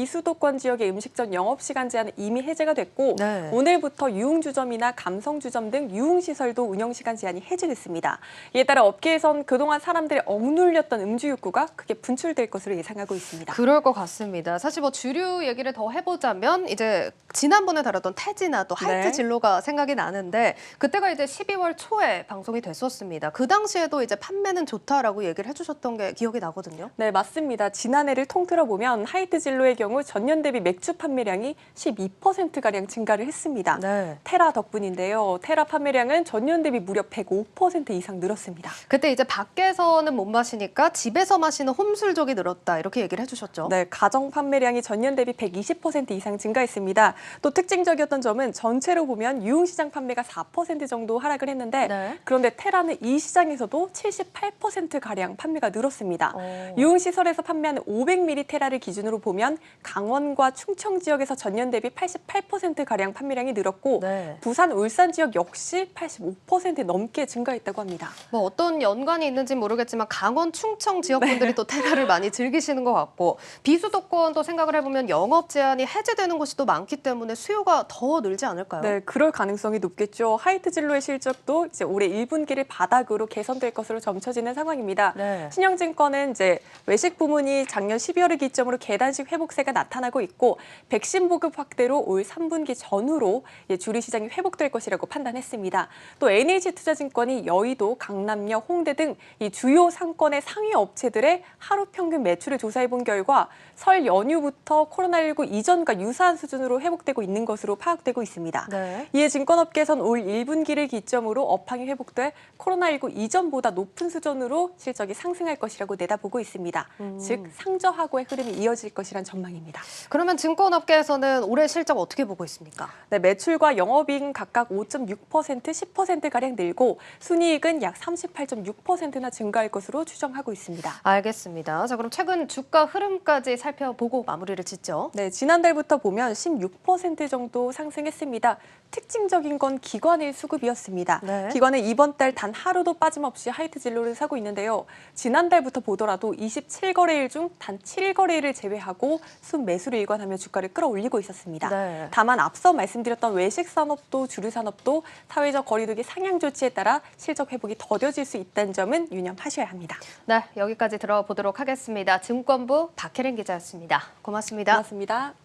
비수도권 지역의 음식점 영업시간 제한은 이미 해제가 됐고 네. 오늘부터 유흥주점이나 감성주점 등 유흥시설도 운영시간 제한이 해제됐습니다. 이에 따라 업계에선 그동안 사람들이 억눌렸던 음주 욕구가 크게 분출될 것으로 예상하고 있습니다. 그럴 것 같습니다. 사실 뭐 주류 얘기를 더 해보자면 이제 지난번에 다뤘던 태지나 또 하이트 네. 진로가 생각이 나는데 그때가 이제 12월 초에 방송이 됐었습니다. 그 당시에도 이제 판매는 좋다라고 얘기를 해주셨던 게 기억이 나거든요. 네, 맞습니다. 지난해를 통틀어 보면 하이트 진로의 경우 전년 대비 맥주 판매량이 12%가량 증가를 했습니다. 네. 테라 덕분인데요. 테라 판매량은 전년 대비 무려 105% 이상 늘었습니다. 그때 이제 밖에서는 못 마시니까 집에서 마시는 홈술족이 늘었다 이렇게 얘기를 해주셨죠. 네, 가정 판매량이 전년 대비 120% 이상 증가했습니다. 또 특징적이었던 점은 전체로 보면 유흥시장 판매가 4% 정도 하락을 했는데 네. 그런데 테라는 이 시장에서도 78%가량 판매가 늘었습니다. 어. 유흥시설에서 판매하는 500ml 테라를 기준으로 보면 강원과 충청 지역에서 전년 대비 88%가량 판매량이 늘었고 네. 부산, 울산 지역 역시 85% 넘게 증가했다고 합니다. 뭐 어떤 연관이 있는지 모르겠지만 강원, 충청 지역 분들이 또 테라를 많이 즐기시는 것 같고 비수도권도 생각을 해보면 영업 제한이 해제되는 곳이 또 많기 때문에 수요가 더 늘지 않을까요? 네, 그럴 가능성이 높겠죠. 하이트 진로의 실적도 이제 올해 1분기를 바닥으로 개선될 것으로 점쳐지는 상황입니다. 네. 신영증권은 이제 외식 부문이 작년 12월을 기점으로 계단식 회복세가 나타나고 있고 백신 보급 확대로 올 3분기 전후로 주류 시장이 회복될 것이라고 판단했습니다. 또 NH투자증권이 여의도, 강남역, 홍대 등 이 주요 상권의 상위 업체들의 하루 평균 매출을 조사해 본 결과 설 연휴부터 코로나19 이전과 유사한 수준으로 회복되고 있는 것으로 파악되고 있습니다. 네. 이에 증권업계에선 올 1분기를 기점으로 업황이 회복돼 코로나19 이전보다 높은 수준으로 실적이 상승할 것이라고 내다보고 있습니다. 즉 상저하고의 흐름이 이어질 것이란 전망입니다. 그러면 증권업계에서는 올해 실적 어떻게 보고 있습니까? 네, 매출과 영업이익은 각각 5.6%, 10%가량 늘고 순이익은 약 38.6%나 증가할 것으로 추정하고 있습니다. 알겠습니다. 자, 그럼 최근 주가 흐름까지 살펴보고 마무리를 짓죠. 네, 지난달부터 보면 16% 정도 상승했습니다. 특징적인 건 기관의 수급이었습니다. 네. 기관은 이번 달 단 하루도 빠짐없이 하이트 진로를 사고 있는데요. 지난달부터 보더라도 27거래일 중 단 7거래일을 제외하고 순매수를 일관하며 주가를 끌어올리고 있었습니다. 네. 다만 앞서 말씀드렸던 외식 산업도 주류 산업도 사회적 거리두기 상향 조치에 따라 실적 회복이 더뎌질 수 있다는 점은 유념하셔야 합니다. 네, 여기까지 들어보도록 하겠습니다. 증권부 박혜린 기자였습니다. 고맙습니다. 고맙습니다.